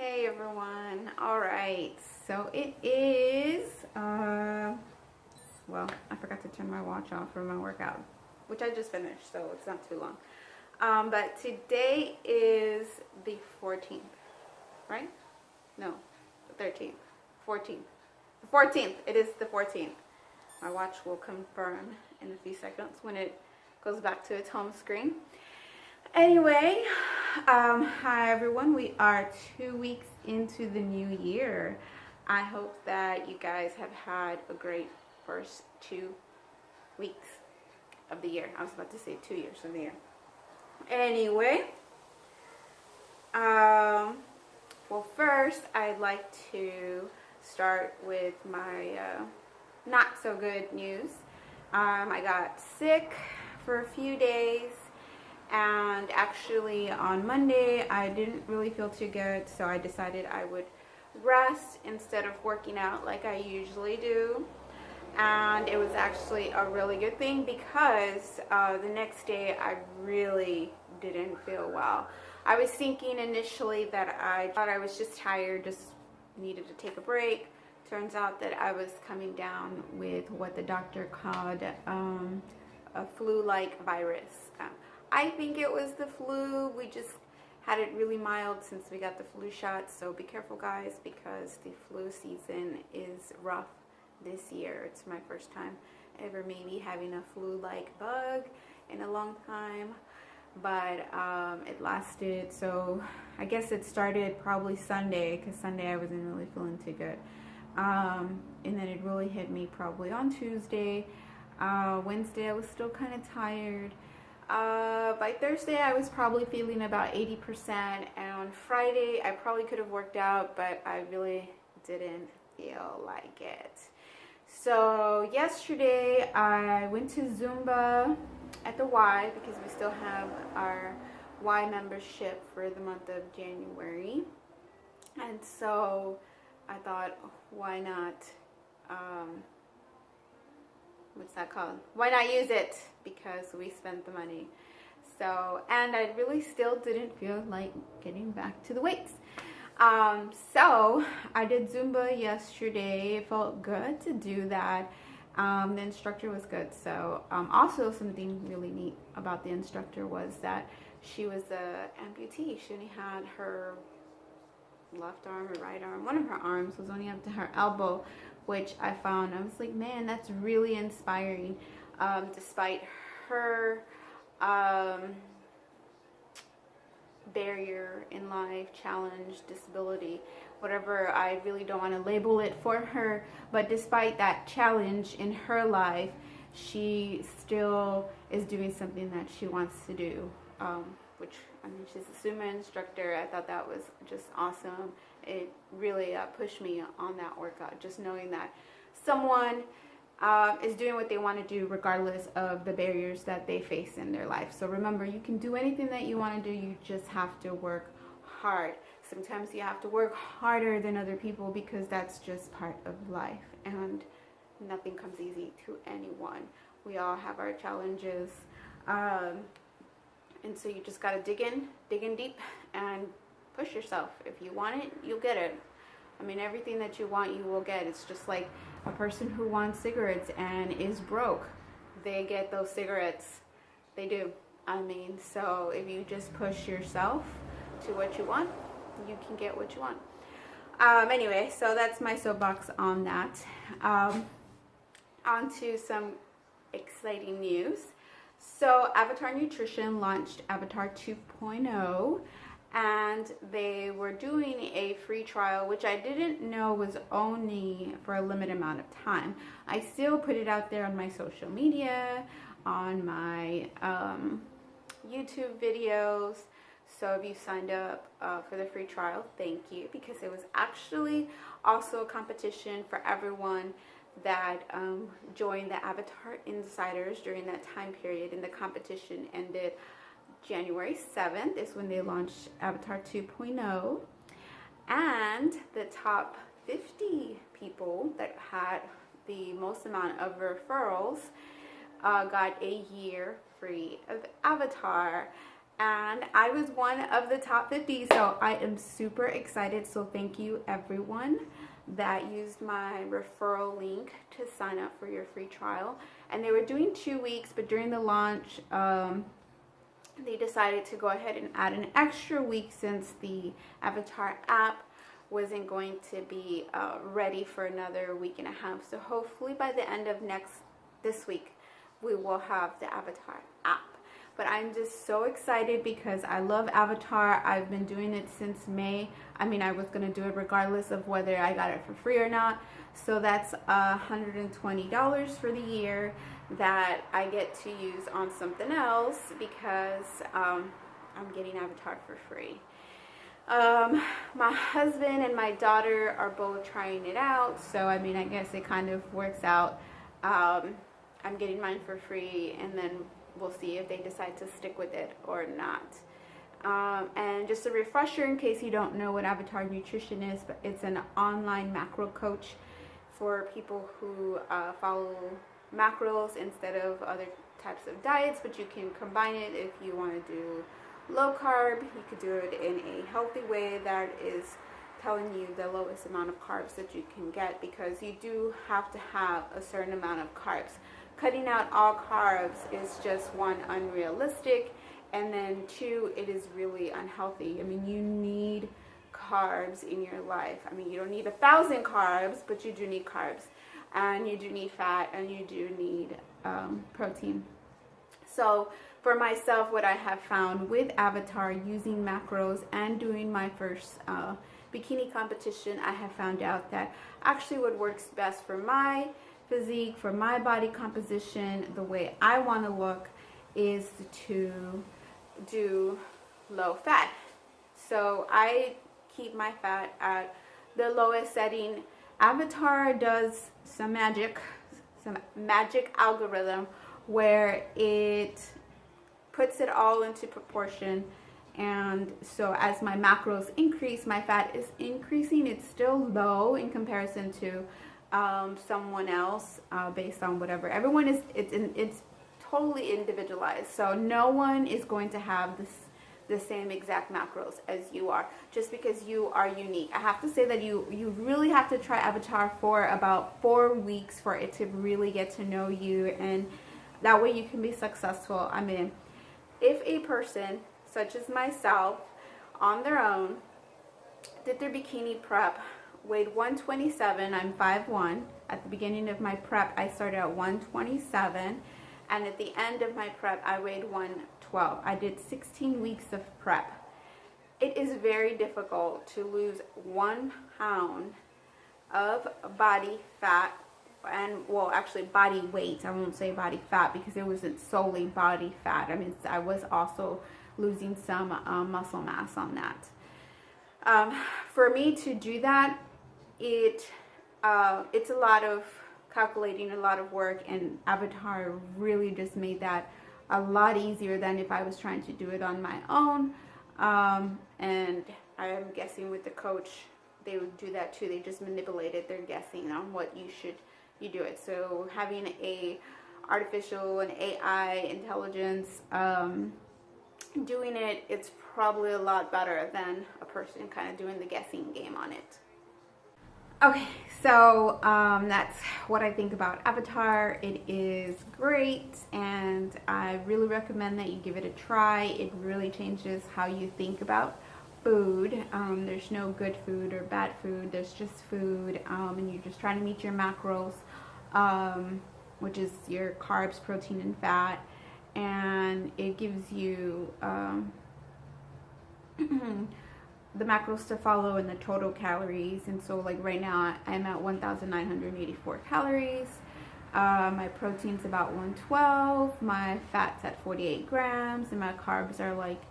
Hey everyone. All right. So it is well, I forgot to turn my watch off for my workout, which I just finished, so it's not too long. But today is the 14th, right? No, the 13th. 14th. The 14th. It is the 14th. My watch will confirm in a few seconds when it goes back to its home screen. Anyway, hi everyone. We are 2 weeks into the new year. I hope that you guys have had a great first 2 weeks of the year. I was about to say 2 years of the year. Anyway, well, first I'd like to start with my not so good news. I got sick for a few days. And actually on Monday, I didn't really feel too good, so I decided I would rest instead of working out like I usually do. And it was actually a really good thing because the next day I really didn't feel well. I was thinking initially that I thought I was just tired, just needed to take a break. Turns out that I was coming down with what the doctor called a flu-like virus. I think it was the flu. We just had it really mild since we got the flu shot. So be careful, guys, because the flu season is rough this year. It's my first time ever maybe having a flu-like bug in a long time. But it lasted. So I guess it started probably Sunday, because Sunday I wasn't really feeling too good. And then it really hit me probably on Tuesday. Wednesday I was still kind of tired. By Thursday I was probably feeling about 80%, and on Friday I probably could have worked out, but I really didn't feel like it. So yesterday I went to Zumba at the Y because we still have our Y membership for the month of January, and so I thought, why not what's that called? Why not use it? Because we spent the money. So, and I really still didn't feel like getting back to the weights. So I did Zumba yesterday. It felt good to do that. The instructor was good. So, also something really neat about the instructor was that she was an amputee. She only had her left arm or right arm. One of her arms was only up to her elbow, which I found, I was like, man, that's really inspiring. Despite her barrier in life, challenge, disability, whatever, I really don't want to label it for her, but despite that challenge in her life, she still is doing something that she wants to do, which, I mean, she's a sumo instructor. I thought that was just awesome. It really pushed me on that workout, just knowing that someone is doing what they want to do regardless of the barriers that they face in their life. So remember, you can do anything that you want to do. You just have to work hard. Sometimes you have to work harder than other people because that's just part of life, and nothing comes easy to anyone. We all have our challenges. And so you just got to dig in deep, and push yourself. If you want it, you'll get it. I mean, everything that you want, you will get. It's just like a person who wants cigarettes and is broke. They get those cigarettes. They do. I mean, so if you just push yourself to what you want, you can get what you want. Anyway, so that's my soapbox on that. On to some exciting news. So Avatar Nutrition launched Avatar 2.0, and they were doing a free trial, which I didn't know was only for a limited amount of time. I still put it out there on my social media, on my YouTube videos. So if you signed up for the free trial, thank you, because it was actually also a competition for everyone that joined the Avatar Insiders during that time period, and the competition ended January 7th is when they launched Avatar 2.0, and the top 50 people that had the most amount of referrals got a year free of Avatar. and I was one of the top 50, so I am super excited. So thank you everyone that used my referral link to sign up for your free trial. And they were doing 2 weeks, but during the launch they decided to go ahead and add an extra week since the Avatar app wasn't going to be ready for another week and a half. So hopefully by the end of this week we will have the Avatar app. But I'm just so excited because I love Avatar. I've been doing it since May. I mean, I was going to do it regardless of whether I got it for free or not. So that's $120 for the year that I get to use on something else because I'm getting Avatar for free. My husband and my daughter are both trying it out. So, I mean, I guess it kind of works out. I'm getting mine for free, and then we'll see if they decide to stick with it or not. And just a refresher in case you don't know what Avatar Nutrition is, but it's an online macro coach for people who follow macros instead of other types of diets, but you can combine it if you want to do low carb. You could do it in a healthy way that is telling you the lowest amount of carbs that you can get, because you do have to have a certain amount of carbs. Cutting out all carbs is just, one, unrealistic, and then two, it is really unhealthy. I mean, you need carbs in your life. I mean, you don't need 1,000 carbs, but you do need carbs, and you do need fat, and you do need protein. So for myself, what I have found with Avatar, using macros and doing my first bikini competition, I have found out that actually what works best for my physique, for my body composition, the way I want to look, is to do low fat. So I keep my fat at the lowest setting. Avatar does some magic algorithm where it puts it all into proportion, and so as my macros increase, my fat is increasing. It's still low in comparison to someone else, based on whatever. Everyone is, it's totally individualized, so no one is going to have the same exact macros as you are, just because you are unique. I have to say that you really have to try Avatar for about 4 weeks for it to really get to know you, and that way you can be successful. I mean, if a person such as myself on their own did their bikini prep, weighed 127, I'm 5'1". At the beginning of my prep, I started at 127, and at the end of my prep, I weighed 112. I did 16 weeks of prep. It is very difficult to lose 1 pound of body fat, and well, actually body weight. I won't say body fat because it wasn't solely body fat. I mean, I was also losing some muscle mass on that. For me to do that, it's a lot of calculating, a lot of work, and Avatar really just made that a lot easier than if I was trying to do it on my own. And I'm guessing with the coach, they would do that too. They just manipulated their guessing on what you do it. So having a artificial and AI intelligence doing it, it's probably a lot better than a person kind of doing the guessing game on it. Okay, so that's what I think about Avatar. It is great, and I really recommend that you give it a try. It really changes how you think about food. There's no good food or bad food. There's just food, and you're just trying to meet your macros, which is your carbs, protein, and fat. And it gives you the macros to follow and the total calories. And so like right now I'm at 1,984 calories. My protein's about 112, my fat's at 48 grams, and my carbs are like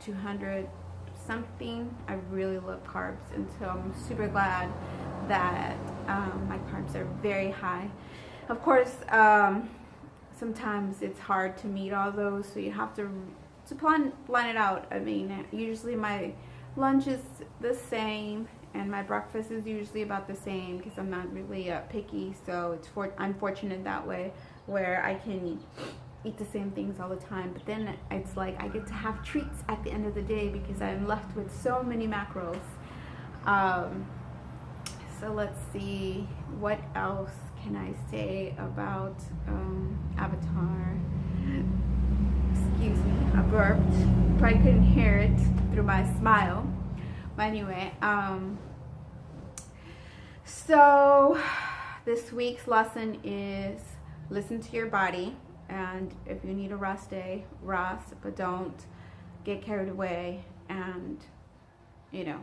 200 something. I really love carbs, and so I'm super glad that my carbs are very high. Of course, sometimes it's hard to meet all those, so you have to plan it out. I mean, usually my lunch is the same, and my breakfast is usually about the same because I'm not really picky. So I'm fortunate that way, where I can eat the same things all the time, but then it's like I get to have treats at the end of the day because I'm left with so many macros. So let's see, what else can I say about Avatar? Excuse me, I burped. Probably couldn't hear it through my smile. But anyway, so this week's lesson is listen to your body, and if you need a rest day, rest, but don't get carried away and, you know,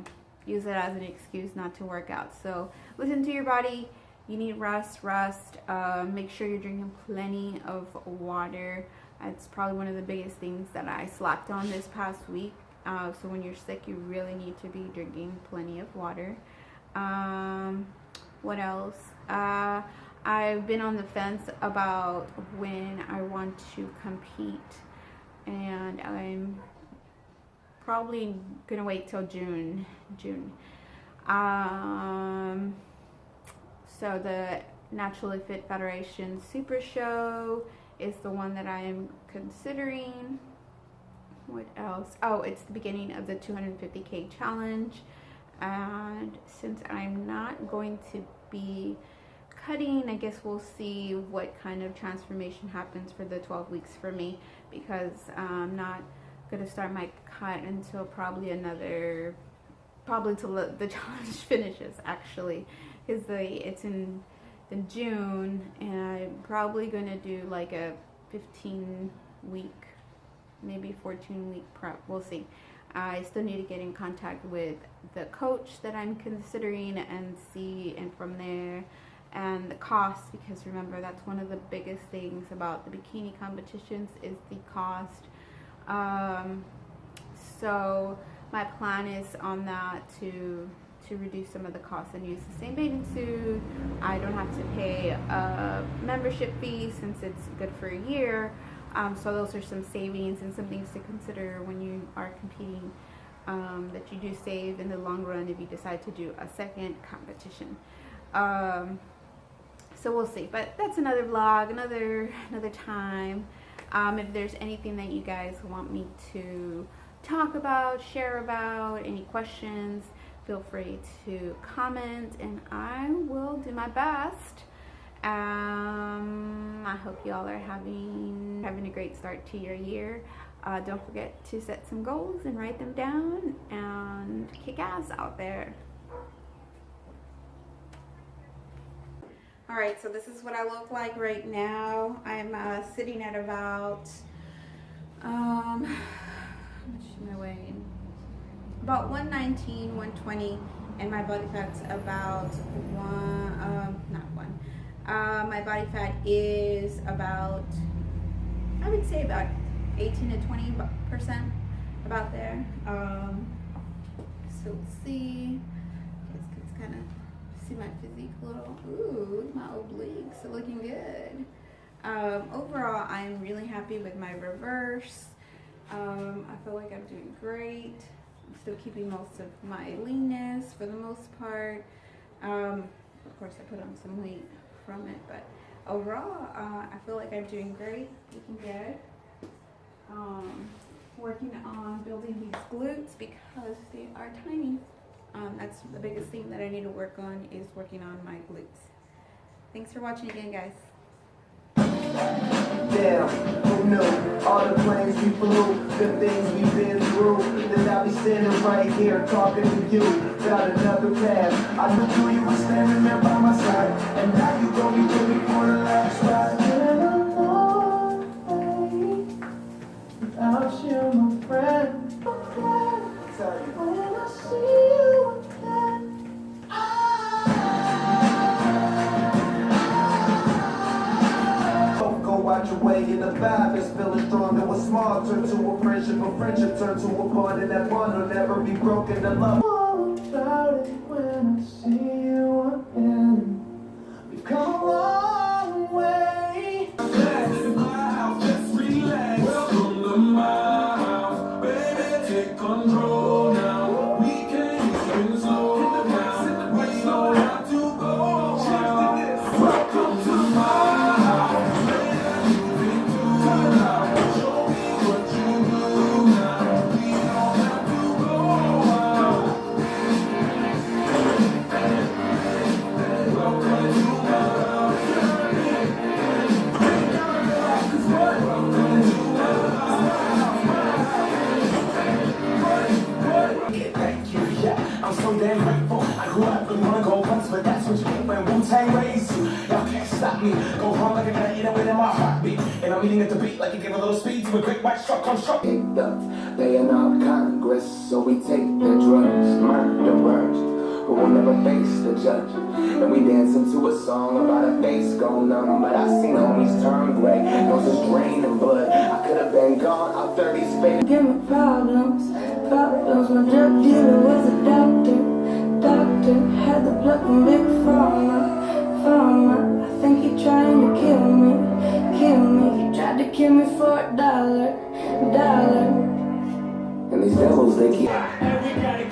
use it as an excuse not to work out. So listen to your body. You need rest. Make sure you're drinking plenty of water. It's probably one of the biggest things that I slacked on this past week. So when you're sick, you really need to be drinking plenty of water. What else? I've been on the fence about when I want to compete, and I'm probably gonna wait till June. So the Naturally Fit Federation Super Show is the one that I am considering. What else? Oh, it's the beginning of the 250K challenge, and since I'm not going to be cutting, I guess we'll see what kind of transformation happens for the 12 weeks for me, because I'm not going to start my cut until probably till the challenge finishes, actually, because it's in June, and I'm probably going to do like a 15-week, maybe 14-week prep. We'll see. I still need to get in contact with the coach that I'm considering and see, and from there, and the cost, because remember, that's one of the biggest things about the bikini competitions is the cost. So my plan is on that to reduce some of the costs and use the same bathing suit. I don't have to pay a membership fee since it's good for a year. So those are some savings and some things to consider when you are competing, that you do save in the long run if you decide to do a second competition. So we'll see, but that's another vlog, another time. If there's anything that you guys want me to talk about, share about, any questions, feel free to comment, and I will do my best. I hope y'all are having a great start to your year. Don't forget to set some goals and write them down and kick ass out there. Alright, so this is what I look like right now. I'm sitting at about, how much am I weighing? About 119, 120, and my body fat's about my body fat is about, I would say about 18 to 20%, about there. So let's see, it's kind of, see my physique a little. Ooh, my obliques are looking good. Overall, I'm really happy with my reverse. I feel like I'm doing great. I'm still keeping most of my leanness for the most part. Of course, I put on some weight from it, but overall, I feel like I'm doing great, looking good. Working on building these glutes because they are tiny. That's the biggest thing that I need to work on, is working on my glutes. Thanks for watching again, guys. Damn, who knew? All the planes we flew, the things we've been through. Then I'll be standing right here talking to you about another path. I knew you were standing there by my side, and now you gon' be with me for the last ride. Been a long way without you, my friend. I'm glad when I see you again. Go out your way, and the vibe is feeling strong. That was small turn to a friendship turn to a bond, and that bond will never be broken. The love all about it when I see you again. We've come a long way. Relax in my house, just relax. Welcome to my house, baby. Take control now. We can even slow down. We know how to go. Welcome to my house. so damn grateful. I grew up with one gold once, but that's what you get when Wu-Tang raised you. Y'all can't stop me. Go home like I gotta eat it within my heartbeat. And I'm eating at the beat like it gave a little speed to a great white truck on truck. Picked up, laying out Congress, so we take the drugs, murderers, who will never face the judge. And we dancing to a song about a face gone numb, but I seen homies turn gray, noses draining blood. I could have been gone out 30's face. Give me problems. My drug dealer was a doctor, had the blood from Big Pharma. I think he trying to kill me. He tried to kill me for $1. And these devils, they keep. And we gotta